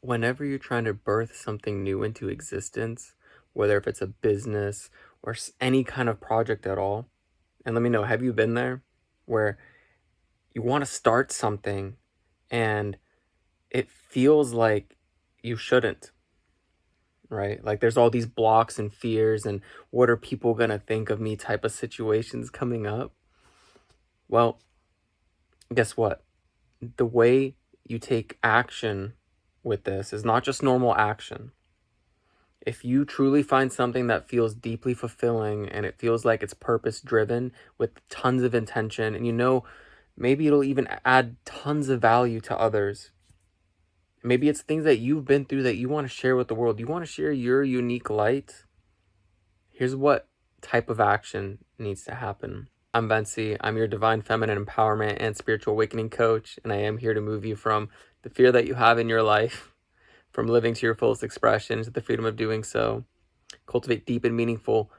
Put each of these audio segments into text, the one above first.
whenever you're trying to birth something new into existence, whether if it's a business or any kind of project at all, and let me know, have you been there where you want to start something and it feels like you shouldn't, right? Like there's all these blocks and fears and what are people going to think of me type of situations coming up. Well, guess what? The way you take action with this is not just normal action. If you truly find something that feels deeply fulfilling and it feels like it's purpose driven with tons of intention, and maybe it'll even add tons of value to others. Maybe it's things that you've been through that you want to share with the world. You want to share your unique light. Here's what type of action needs to happen. I'm Ventzi. I'm your divine feminine empowerment and spiritual awakening coach, and I am here to move you from the fear that you have in your life, from living to your fullest expression, to the freedom of doing so. Cultivate deep and meaningful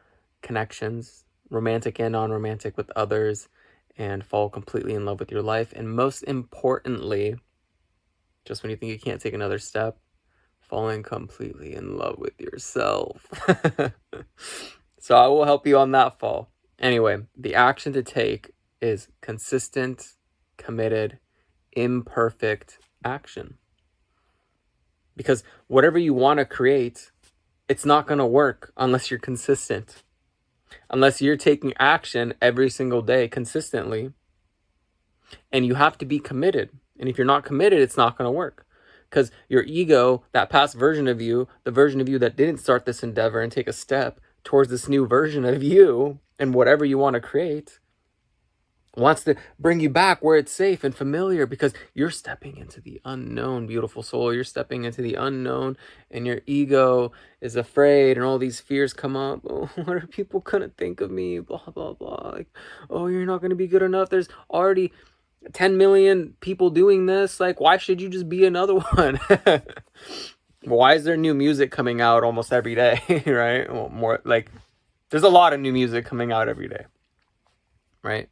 connections, romantic and non-romantic, with others, and fall completely in love with your life. And most importantly, just when you think you can't take another step, falling completely in love with yourself. So I will help you on that fall. Anyway, the action to take is consistent, committed, imperfect action. Because whatever you want to create, it's not going to work unless you're consistent. Unless you're taking action every single day consistently. And you have to be committed. And if you're not committed, it's not going to work. Because your ego, that past version of you, the version of you that didn't start this endeavor and take a step towards this new version of you and whatever you want to create, wants to bring you back where it's safe and familiar, because you're stepping into the unknown, beautiful soul. You're stepping into the unknown, and your ego is afraid, and all these fears come up. Oh, what are people gonna think of me? Blah, blah, blah. Like, oh, you're not gonna be good enough. There's already 10 million people doing this. Like, why should you just be another one? Why is there new music coming out almost every day, right? Well, more like, there's a lot of new music coming out every day, right?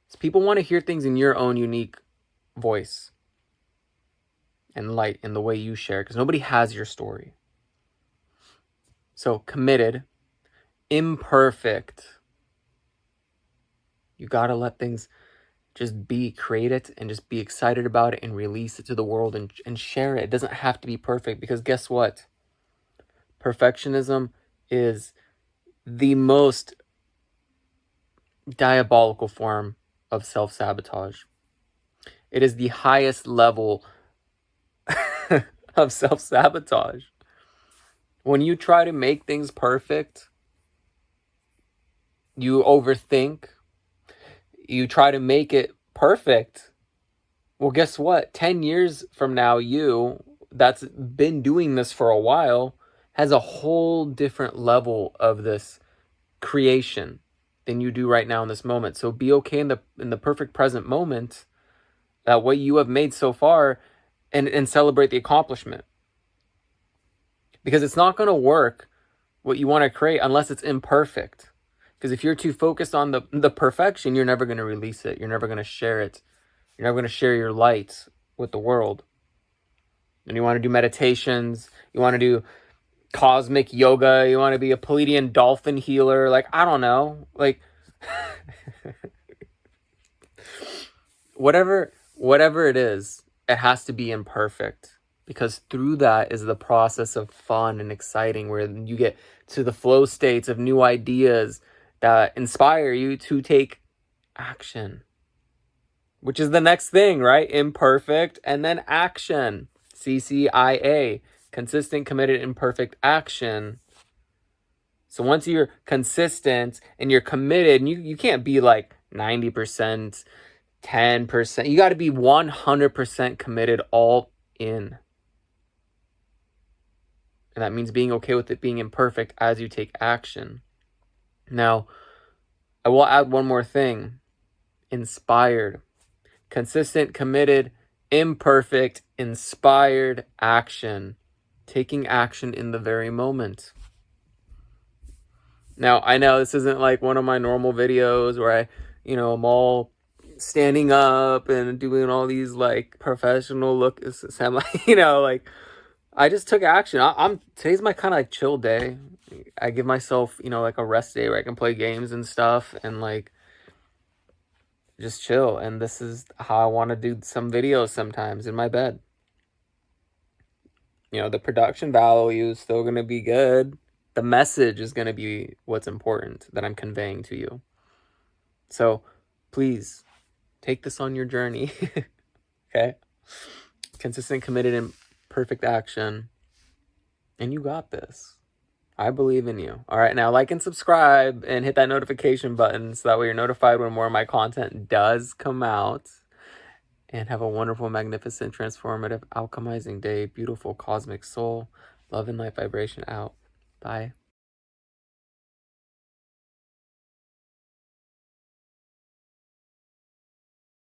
So people want to hear things in your own unique voice and light in the way you share, because nobody has your story. So committed, imperfect. You got to let things just be, create it, and just be excited about it and release it to the world and share it. It doesn't have to be perfect, because guess what? Perfectionism is the most diabolical form of self-sabotage. It is the highest level of self-sabotage. When you try to make things perfect, you overthink, you try to make it perfect. Well, guess what? 10 years from now, you that's been doing this for a while has a whole different level of this creation than you do right now in this moment. So be okay in the perfect present moment, that what you have made so far, and celebrate the accomplishment. Because it's not going to work what you want to create unless it's imperfect. Because if you're too focused on the perfection, you're never going to release it. You're never going to share it. You're never going to share your light with the world. And you want to do meditations. You want to do cosmic yoga. You want to be a Pleiadian dolphin healer. Like, I don't know. Like, whatever it is, it has to be imperfect. Because through that is the process of fun and exciting, where you get to the flow states of new ideas that inspire you to take action. Which is the next thing, right? Imperfect, and then action. CCIA. Consistent, committed, imperfect action. So once you're consistent and you're committed, and you can't be like 90%, 10%. You got to be 100% committed, all in. And that means being okay with it being imperfect as you take action. Now, I will add one more thing. Inspired. Consistent, committed, imperfect, inspired action. Taking action in the very moment. Now, I know this isn't like one of my normal videos where I'm all standing up and doing all these like professional looks, like, I just took action. I'm today's my kind of like chill day. I give myself, like a rest day where I can play games and stuff and like just chill. And this is how I want to do some videos sometimes in my bed. The production value is still going to be good. The message is going to be what's important that I'm conveying to you. So please take this on your journey. Okay? Consistent, committed, and perfect action. And you got this. I believe in you. All right, now like and subscribe and hit that notification button so that way you're notified when more of my content does come out. And have a wonderful, magnificent, transformative, alchemizing day. Beautiful cosmic soul. Love and light vibration out. Bye.